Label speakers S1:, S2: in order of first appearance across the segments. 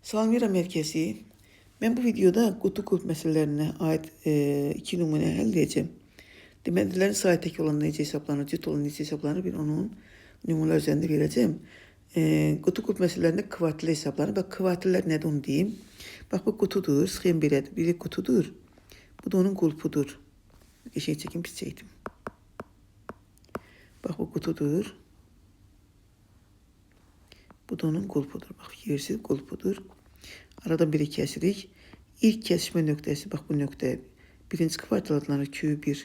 S1: Salmira mərkəzi. Mən bu videoda qutu kulp məsələlərinə aid 2 nümunə həll edəcəm. Demədiklərin sayı tək olan necə hesablanır, cüt olan necə hesablanır, bir onun nümunələr üzərində verəcəm. Qutu kulp məsələlərində kvartillər hesablanır. Bax, kvartillər nədir onu deyim. Bax, bu qutudur, sxem belədir. Biri qutudur, bu da onun kulpudur. Geçək çəkim, pis çəkdim. Bax, bu qutudur. Bu da onun kulpudur. Bax, yersiz kulpudur. Aradan biri kəsirik. İlk kesişmə nöqtəsi, bax bu nöqtə. Birinci kvartil adlanır Q1.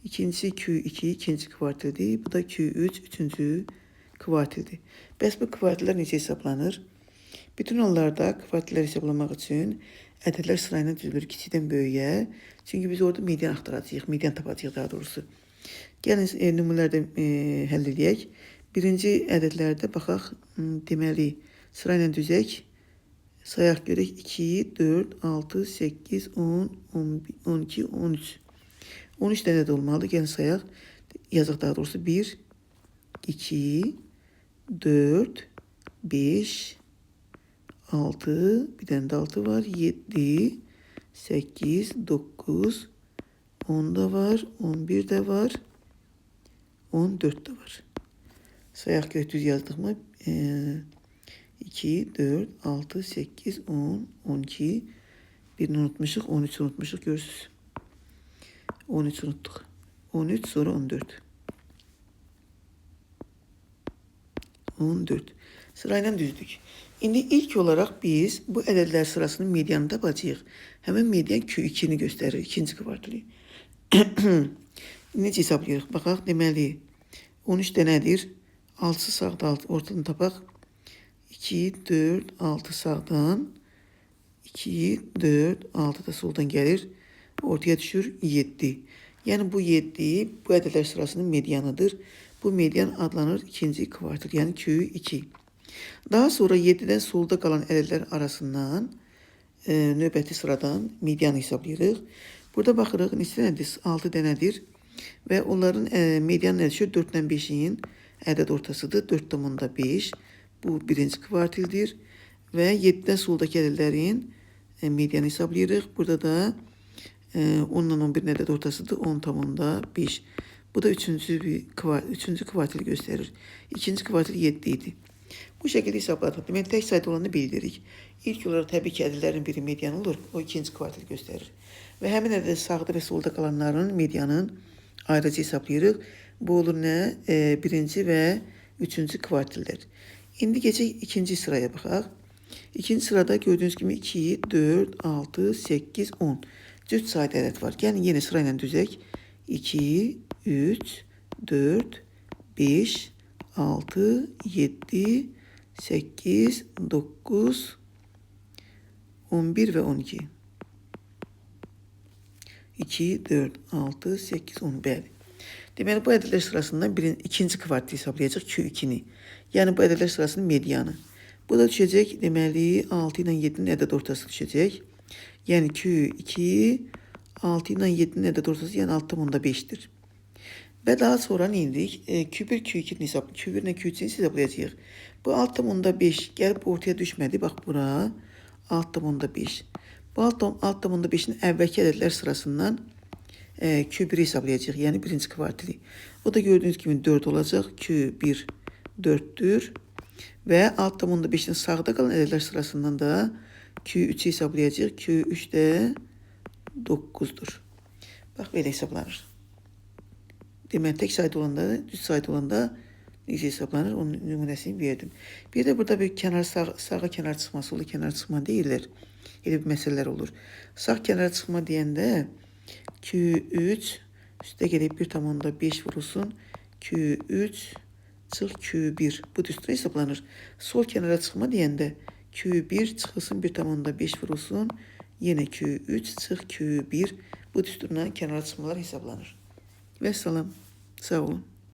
S1: İkincisi Q2, ikinci kvartildir. Bu da Q3, üçüncü kvartildir. Bəs bu kvartiller necə hesablanır? Bütün onlarda kvartiller hesablamaq üçün ədədlər sırayla düzülür kiçikdən böyüyə. Çünki biz orada median axtaracağıq, median tapacağıq daha doğrusu. Gəlin nümunələrdə həll edək. Birinci ədədlərdə baxaq, deməli sırayla düzək. Sayaq görək 2, 4, 6, 8, 10, 12, 13. 13 dənə də olmalıdır. Gəlin sayaq. Yazaq daha doğrusu 1, 2, 4, 5, 6, bir dənə də 6 var. 7, 8, 9, 10 da var. 11 də var. 14 də var. Sayaq görək düz yazdıq mı? 2, 4, 6, 8, 10, 12, birini unutmuşuq, 13 unutmuşuq, görürsünüz. 13 unutduq. 13, sonra 14. 14. Sırayla düzdük. İndi ilk olarak biz bu ədədlər sırasının medianını tapacağıq. Həmin median Q2'ni göstərir, ikinci kvartili. Necə hesablayırıq? Baxaq, deməli, 13 dənədir. 6 sağda, ortadan tapaq. 2, 4, 6 sağdan, 2, 4, 6 da soldan gəlir. Ortaya düşür 7. Yəni bu 7 bu ədədlər sırasının medianıdır. Bu median adlanır ikinci kvartil, yəni Q2. Daha sonra 7'dən solda qalan ədədlər arasından növbəti sıradan medianı hesablayırıq. Burada baxırıq, neçə dənədir? 6 dənədir. Və onların medianı nə düşür? 4 ilə 5'in ədəd ortasıdır. 4,5. Bu birinci kvartildir. Və 7'dən soldakı ədədlərin medianı hesablayırıq. Burada da 10 ilə 11'in ədəd ortasıdır. 10,5. Bu da üçüncü kvartili göstərir. İkinci kvartil 7 idi. Bu şəkilde hesabladıq. Demək, tək sayda olanı bildirik. İlk olaraq təbii ki, ədədlərin biri median olur. O ikinci kvartili göstərir. Və həmin ədəd sağda və solda qalanların medianın ayrıca hesablayırıq. Bu olur nə? Birinci və üçüncü kvartillər. İndi geçək ikinci sıraya baxaq. İkinci sırada gördüğünüz kimi 2, 4, 6, 8, 10. Cüt sayda ədəd var. Yəni yeni sırayla düzək. 2, 3, 4, 5, 6, 7, 8, 9, 11 və 12. 2, 4, 6, 8, 10. Bəli. Deməli, bu ədədlər sırasından ikinci kvartili hesablayacaq Q2'ni. Yəni bu ədədlər sırasının medianı. Bu da düşəcək, deməli 6 ilə 7'nin ədəd ortası düşəcək. Yəni Q2 6 ilə 7'nin ədəd ortası, yəni 6,5'dir. Və daha sonra nə edirik? Q1, Q2'ni hesablayacaq. Q1 ilə Q2'ni hesablayacaq. Bu 6,5 gəlib ortaya düşmədi. Bax bura 6,5. Bu 6,5'in əvvəlki ədədlər sırasından Q1'i hesablayacaq. Yəni birinci kvartili. O da gördüğünüz kimi 4 olacaq. Q1 4'dür. Və 6,5'in sağda qalan ədədlər sırasından da Q3'i hesablayacaq. Q3 də 9'dur. Bax, belə hesablanır. Demək, tək sayda olanda, düz sayda olanda necə hesablanır? Onun nümunəsini verdim. Bir də burada bir kənar sağa kənar çıxması olur. Kənar çıxma deyirlər. Elə bir məsələlər olur. Sağ kənar çıxma deyəndə Q3 üstə gəlib 1,5 vurulsun. Q3 çıx Q1. Bu düstura hesablanır. Sol kənara çıxma deyəndə Q1 çıxılsın 1,5 vurulsun. Yenə Q3 çıx Q1. Bu düsturla kənara çıxmalar hesablanır. Və salam. Sağ olun.